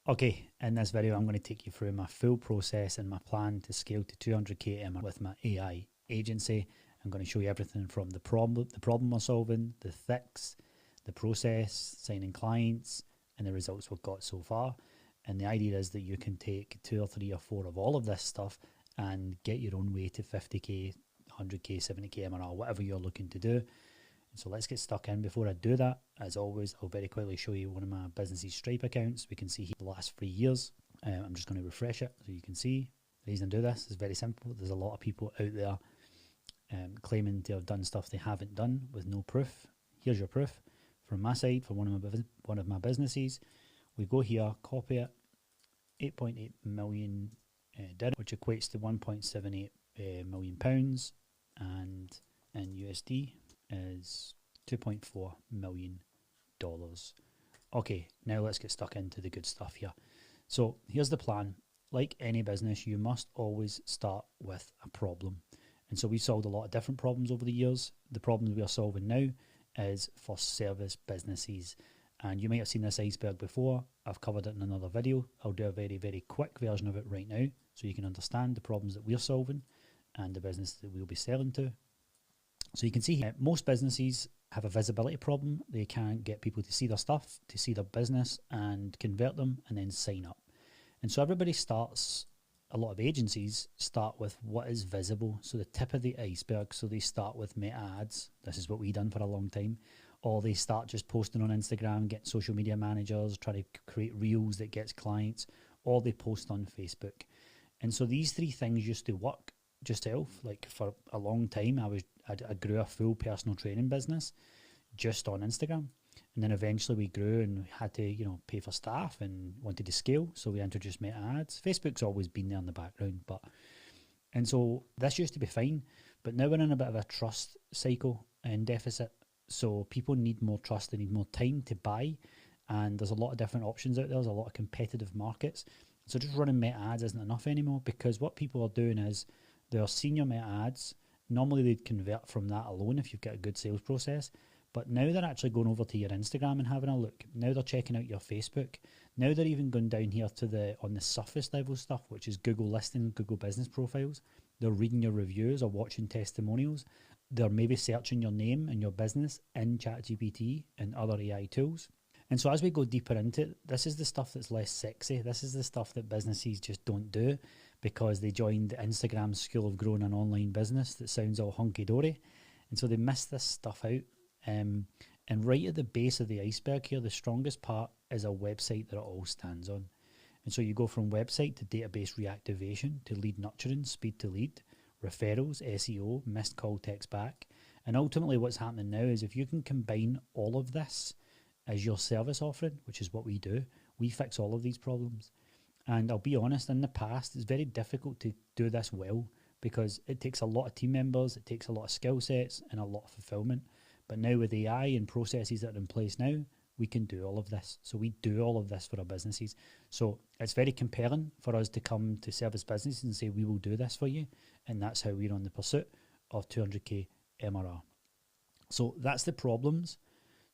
Okay, in this video, I'm going to take you through my full process and my plan to scale to 200k MRR with my AI agency. I'm going to show you everything from the problem we're solving, the fix, the process, signing clients, and the results we've got so far. And the idea is that you can take 2 or 3 or 4 of all of this stuff and get your own way to 50k, 100k, 70k MRR, whatever you're looking to do. So let's get stuck in. Before I do that, as always, I'll very quickly show you one of my business's Stripe accounts. We can see here the last 3 years. I'm just going to refresh it so you can see. The reason I do this is very simple. There's a lot of people out there claiming to have done stuff they haven't done with no proof. Here's your proof from my side for one of my businesses. We go here, copy it, 8.8 million dirham, which equates to 1.78 million pounds, and in USD is $2.4 million. Okay, now let's get stuck into the good stuff here. So here's the plan. Like any business, you must always start with a problem. And so we've solved a lot of different problems over the years. The problems we are solving now is for service businesses. And you might have seen this iceberg before. I've covered it in another video. I'll do a very, very quick version of it right now so you can understand the problems that we're solving and the business that we'll be selling to. So you can see here, most businesses have a visibility problem. They can't get people to see their stuff, to see their business and convert them and then sign up. And so everybody starts, a lot of agencies start with what is visible. So the tip of the iceberg. So they start with meta ads. This is what we've done for a long time. Or they start just posting on Instagram, getting social media managers, try to create reels that gets clients, or they post on Facebook. And so these 3 things used to work just like for a long time. I grew a full personal training business just on Instagram. And then eventually we grew and had to, pay for staff and wanted to scale. So we introduced meta ads. Facebook's always been there in the background. And so this used to be fine. But now we're in a bit of a trust cycle and deficit. So people need more trust. They need more time to buy. And there's a lot of different options out there. There's a lot of competitive markets. So just running meta ads isn't enough anymore, because what people are doing is they're senior meta ads. Normally they'd convert from that alone if you've got a good sales process. But now they're actually going over to your Instagram and having a look. Now they're checking out your Facebook. Now they're even going down here to on the surface level stuff, which is Google listing, Google business profiles. They're reading your reviews or watching testimonials. They're maybe searching your name and your business in ChatGPT and other AI tools. And so as we go deeper into it, this is the stuff that's less sexy. This is the stuff that businesses just don't do because they joined the Instagram school of growing an online business that sounds all hunky-dory. And so they miss this stuff out. And right at the base of the iceberg here, the strongest part is a website that it all stands on. And so you go from website to database reactivation to lead nurturing, speed to lead, referrals, SEO, missed call, text back. And ultimately what's happening now is if you can combine all of this as your service offering, which is what we do, we fix all of these problems. And I'll be honest, in the past, it's very difficult to do this well because it takes a lot of team members, it takes a lot of skill sets and a lot of fulfillment. But now with AI and processes that are in place now, we can do all of this. So we do all of this for our businesses. So it's very compelling for us to come to service businesses and say, we will do this for you. And that's how we're on the pursuit of 200k MRR. So that's the problems.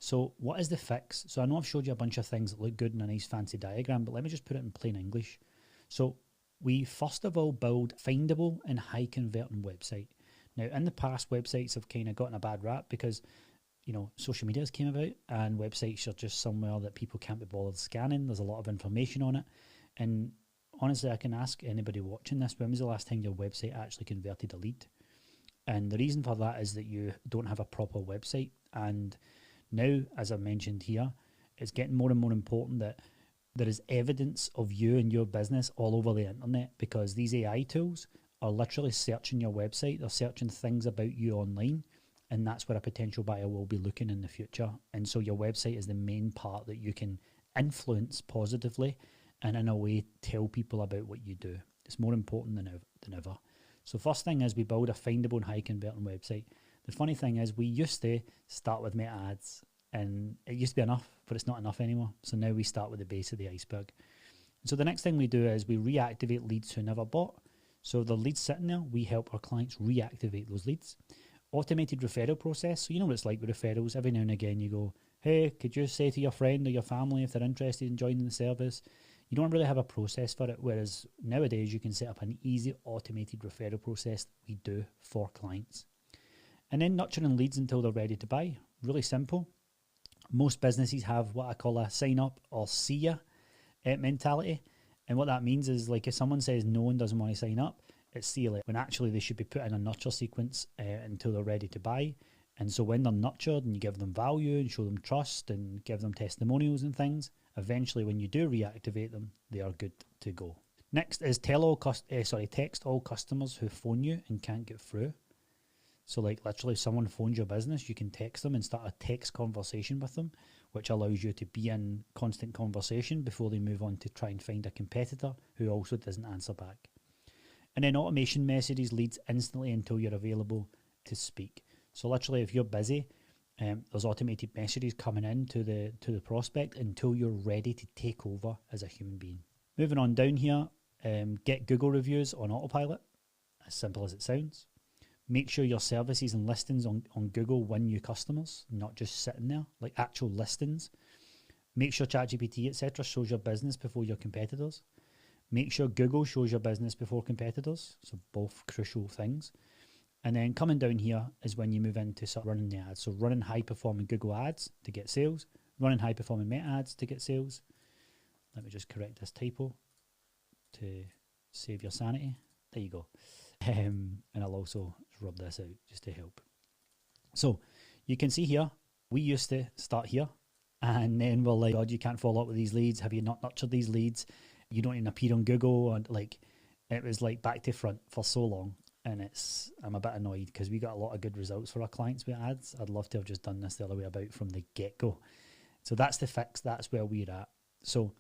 So what is the fix? So I know I've showed you a bunch of things that look good in a nice fancy diagram, but let me just put it in plain English. So we first of all build findable and high converting website. Now in the past, websites have kind of gotten a bad rap because social media's came about and websites are just somewhere that people can't be bothered scanning. There's a lot of information on it. And honestly, I can ask anybody watching this, when was the last time your website actually converted a lead? And the reason for that is that you don't have a proper website. And now, as I mentioned here, it's getting more and more important that there is evidence of you and your business all over the internet, because these AI tools are literally searching your website. They're searching things about you online. And that's where a potential buyer will be looking in the future. And so your website is the main part that you can influence positively and in a way tell people about what you do. It's more important than ever. So first thing is we build a findable and high converting website. The funny thing is we used to start with meta ads and it used to be enough, but it's not enough anymore. So now we start with the base of the iceberg. So the next thing we do is we reactivate leads who never bought. So the leads sitting there, we help our clients reactivate those leads. Automated referral process. So you know what it's like with referrals. Every now and again you go, hey, could you say to your friend or your family if they're interested in joining the service? You don't really have a process for it, whereas nowadays you can set up an easy automated referral process that we do for clients. And then nurturing leads until they're ready to buy. Really simple. Most businesses have what I call a sign up or see ya mentality. And what that means is, like, if someone says no and doesn't want to sign up, it's see you later, when actually they should be put in a nurture sequence until they're ready to buy. And so when they're nurtured and you give them value and show them trust and give them testimonials and things, eventually when you do reactivate them, they are good to go. Next is text all customers who phone you and can't get through. So, like, literally, if someone phones your business, you can text them and start a text conversation with them, which allows you to be in constant conversation before they move on to try and find a competitor who also doesn't answer back. And then automation messages leads instantly until you're available to speak. So literally, if you're busy, there's automated messages coming in to the prospect until you're ready to take over as a human being. Moving on down here, get Google reviews on autopilot, as simple as it sounds. Make sure your services and listings on Google win you customers, not just sitting there, like actual listings. Make sure ChatGPT, etc. shows your business before your competitors. Make sure Google shows your business before competitors. So both crucial things. And then coming down here is when you move into running the ads. So running high-performing Google ads to get sales, running high-performing Meta ads to get sales. Let me just correct this typo to save your sanity. There you go. And I'll also rub this out just to help. So you can see here, we used to start here and then we're like, God, you can't follow up with these leads. Have you not nurtured these leads? You don't even appear on Google. And like, it was like back to front for so long. And I'm a bit annoyed because we got a lot of good results for our clients with ads. I'd love to have just done this the other way about from the get-go. So that's the fix. That's where we're at. So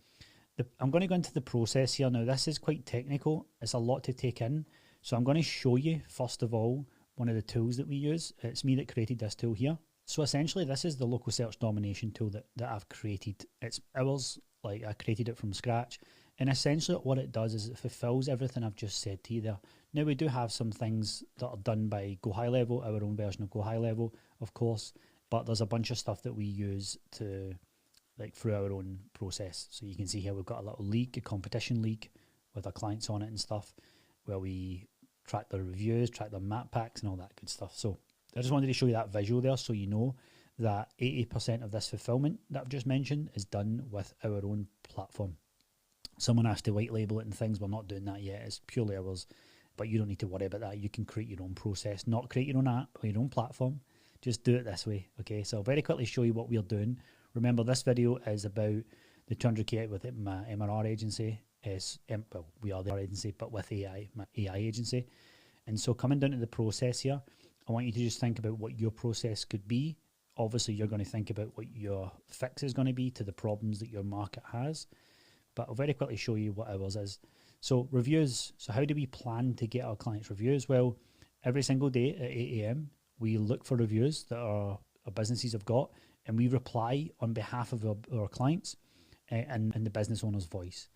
I'm going to go into the process here. Now, this is quite technical. It's a lot to take in. So I'm going to show you, first of all, one of the tools that we use. It's me that created this tool here. So essentially, this is the local search domination tool that I've created. It's ours, like I created it from scratch. And essentially what it does is it fulfills everything I've just said to you there. Now, we do have some things that are done by Go High Level, our own version of Go High Level, of course. But there's a bunch of stuff that we use to, like, through our own process. So you can see here we've got a little league, a competition league with our clients on it and stuff, where we track their reviews, track their map packs and all that good stuff. So I just wanted to show you that visual there so you know that 80% of this fulfillment that I've just mentioned is done with our own platform. Someone has to white label it and things. We're not doing that yet. It's purely ours, but you don't need to worry about that. You can create your own process, not create your own app or your own platform. Just do it this way, okay? So I'll very quickly show you what we're doing. Remember, this video is about the 200K with my MRR agency. Well, we are the agency, but with AI, my AI agency. And so coming down to the process here, I want you to just think about what your process could be. Obviously, you're going to think about what your fix is going to be to the problems that your market has. But I'll very quickly show you what ours is. So reviews. So how do we plan to get our clients reviews? Well, every single day at 8 a.m., we look for reviews that our businesses have got, and we reply on behalf of our clients and in the business owner's voice.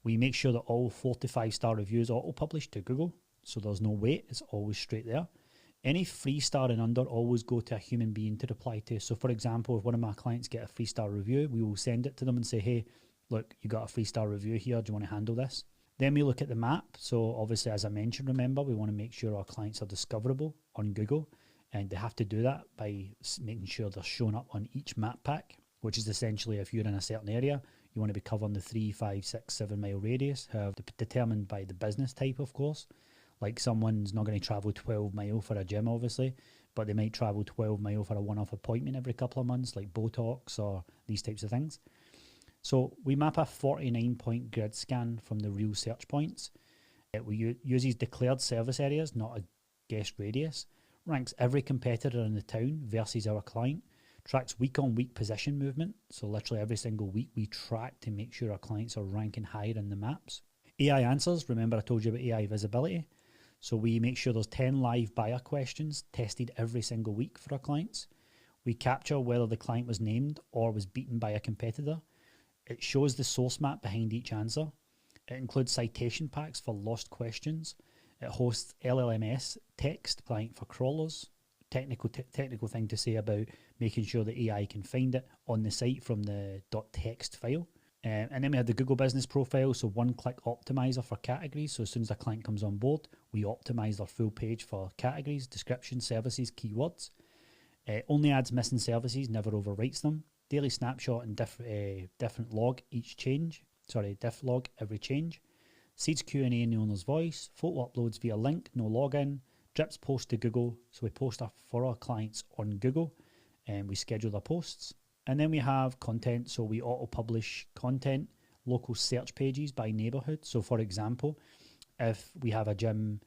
We make sure that all 4 to 5 star reviews auto-publish to Google, so there's no wait, it's always straight there. Any 3-star and under always go to a human being to reply to. So for example, if one of my clients get a 3-star review, we will send it to them and say, hey, look, you got a 3-star review here, do you want to handle this? Then we look at the map. So obviously, as I mentioned, remember, we want to make sure our clients are discoverable on Google, and they have to do that by making sure they're showing up on each map pack, which is essentially if you're in a certain area, you want to be covering the 3, 5, 6, 7 mile radius, however, determined by the business type, of course. Like someone's not going to travel 12 mile for a gym, obviously, but they might travel 12 mile for a one-off appointment every couple of months, like Botox or these types of things. So we map a 49-point grid scan from the real search points. We use these declared service areas, not a guessed radius, ranks every competitor in the town versus our client, tracks week-on-week position movement. So literally every single week we track to make sure our clients are ranking higher in the maps. AI answers, remember I told you about AI visibility. So we make sure there's 10 live buyer questions tested every single week for our clients. We capture whether the client was named or was beaten by a competitor. It shows the source map behind each answer. It includes citation packs for lost questions. It hosts LLMS text client for crawlers. Technical thing to say about making sure that AI can find it on the site from the .text file. And then we have the Google Business Profile, so one-click optimizer for categories. So as soon as a client comes on board, we optimize their full page for categories, description, services, keywords. Only adds missing services, never overwrites them. Daily snapshot and different log diff log every change. Seeds Q&A in the owner's voice. Photo uploads via link, no login. Drips post to Google, so we post for our clients on Google, and we schedule their posts. And then we have content, so we auto-publish content, local search pages by neighbourhood. So for example, if we have a gym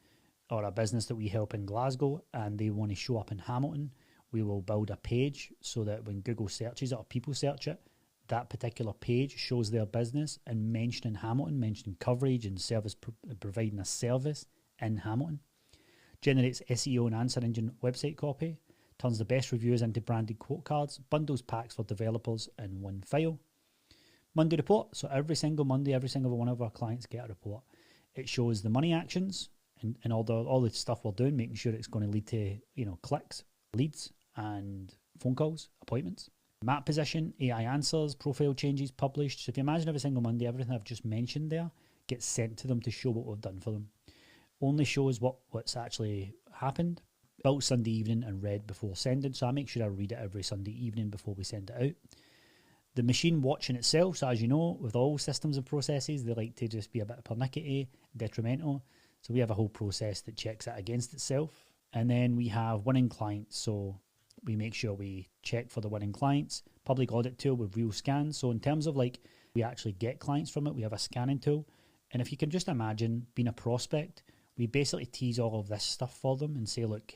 or a business that we help in Glasgow and they want to show up in Hamilton, we will build a page so that when Google searches it or people search it, that particular page shows their business and mentioning Hamilton, mentioning coverage and service providing a service in Hamilton. Generates SEO and answer engine website copy. Turns the best reviews into branded quote cards. Bundles packs for developers in one file. Monday report. So every single Monday, every single one of our clients get a report. It shows the money actions and all the stuff we're doing, making sure it's going to lead to clicks, leads, and phone calls, appointments. Map position, AI answers, profile changes published. So if you imagine every single Monday, everything I've just mentioned there gets sent to them to show what we've done for them. Only shows what's actually happened. Built Sunday evening and read before sending. So I make sure I read it every Sunday evening before we send it out. The machine watching itself. So as you know, with all systems and processes, they like to just be a bit pernickety, detrimental. So we have a whole process that checks it against itself. And then we have winning clients. So we make sure we check for the winning clients. Public audit tool with real scans. So in terms of we actually get clients from it, we have a scanning tool. And if you can just imagine being a prospect, we basically tease all of this stuff for them and say, look,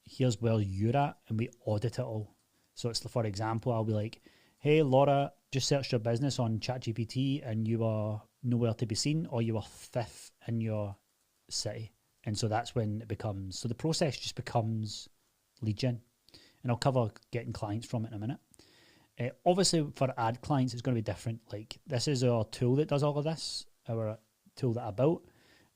here's where you're at, and we audit it all. So it's, for example, I'll be like, hey, Laura, just searched your business on ChatGPT and you are nowhere to be seen, or you are fifth in your city. And so that's when it becomes, so the process just becomes lead gen. And I'll cover getting clients from it in a minute. Obviously, for ad clients, it's going to be different. Like, this is our tool that does all of this, our tool that I built.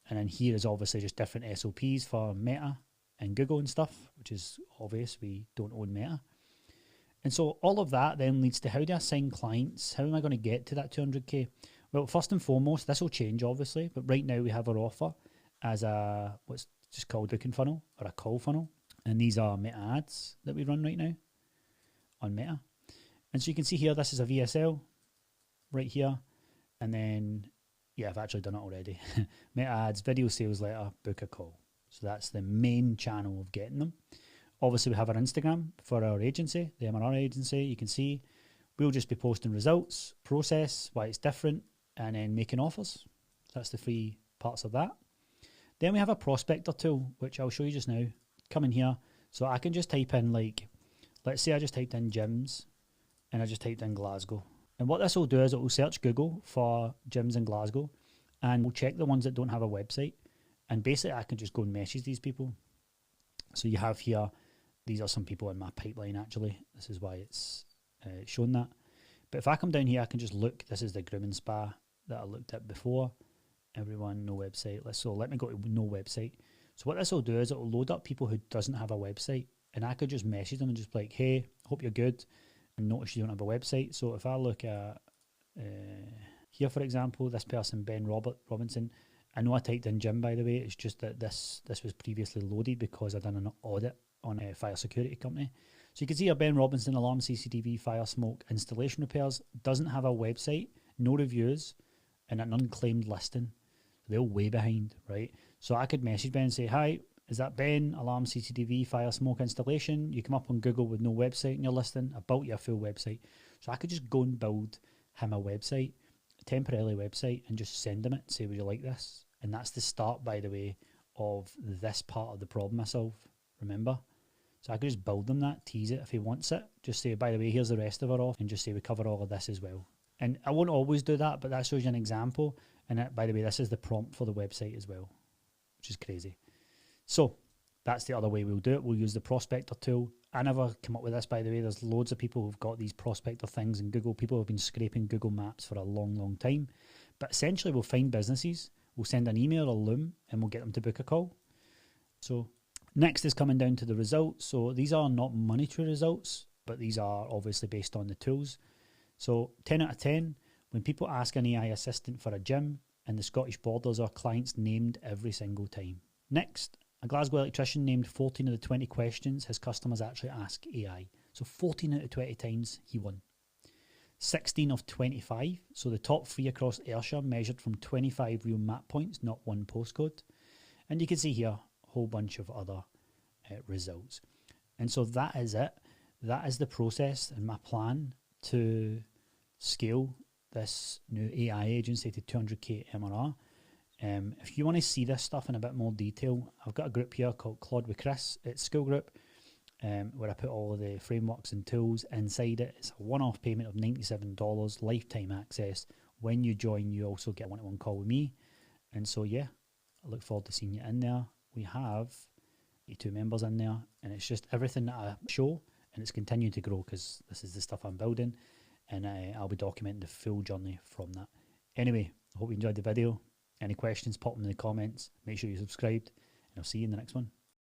And then here is obviously just different SOPs for Meta and Google and stuff, which is obvious. We don't own Meta. And so all of that then leads to, how do I sign clients? How am I going to get to that 200K? Well, first and foremost, this will change, obviously. But right now we have our offer as what's just called booking funnel or a call funnel. And these are Meta ads that we run right now on Meta. And so you can see here, this is a VSL right here. And then, yeah, I've actually done it already. Meta ads, video sales letter, book a call. So that's the main channel of getting them. Obviously, we have our Instagram for our agency, the MRR agency. You can see we'll just be posting results, process, why it's different, and then making offers. That's the three parts of that. Then we have a prospector tool, which I'll show you just now. Come in here. So I can just type in, let's say I just typed in gyms and I just typed in Glasgow. And what this will do is it will search Google for gyms in Glasgow, and we'll check the ones that don't have a website. And basically I can just go and message these people. So you have here, these are some people in my pipeline actually. This is why it's shown that. But if I come down here, I can just look. This is the grooming spa that I looked at before. Everyone, no website. Let me go to no website. So what this will do is it will load up people who doesn't have a website. And I could just message them and just be like, hey, hope you're good. And notice you don't have a website. So if I look at here, for example, this person, Ben Robinson, I know I typed in gym, by the way. It's just that this was previously loaded because I've done an audit on a fire security company. So you can see here, Ben Robinson, alarm, CCTV, fire, smoke, installation repairs, doesn't have a website, no reviews, and an unclaimed listing. They're way behind, right? So I could message Ben and say, hi, is that Ben? Alarm, CCTV, fire, smoke, installation. You come up on Google with no website in your listing. I built you a full website. So I could just go and build him a website, a temporary website, and just send him it and say, would you like this? And that's the start, by the way, of this part of the problem I solve. Remember? So I could just build them that, tease it if he wants it. Just say, by the way, here's the rest of our offer, and just say we cover all of this as well. And I won't always do that, but that shows you an example. And by the way, this is the prompt for the website as well, which is crazy. So that's the other way we'll do it. We'll use the prospector tool. I never come up with this, by the way. There's loads of people who've got these prospector things in Google. People have been scraping Google Maps for a long, long time. But essentially, we'll find businesses. We'll send an email or Loom, and we'll get them to book a call. So next is coming down to the results. So these are not monetary results, but these are obviously based on the tools. So 10 out of 10, When people ask an AI assistant for a gym in the Scottish Borders, our clients named every single time. Next, a Glasgow electrician named 14 of the 20 questions his customers actually ask AI. So 14 out of 20 times he won. 16 of 25, so the top 3 across Ayrshire measured from 25 real map points, not one postcode. And you can see here a whole bunch of other results. And so that is it. That is the process and my plan to scale this new AI agency to 200k MRR. If you want to see this stuff in a bit more detail, I've got a group here called Claude with Chris. It's Skill Group, where I put all of the frameworks and tools inside it. It's a one-off payment of $97, lifetime access. When you join, you also get a one-to-one call with me. And so, yeah, I look forward to seeing you in there. We have 82 members in there, and it's just everything that I show, and it's continuing to grow because this is the stuff I'm building, and I'll be documenting the full journey from that. Anyway, I hope you enjoyed the video. Any questions, pop them in the comments. Make sure you're subscribed, and I'll see you in the next one.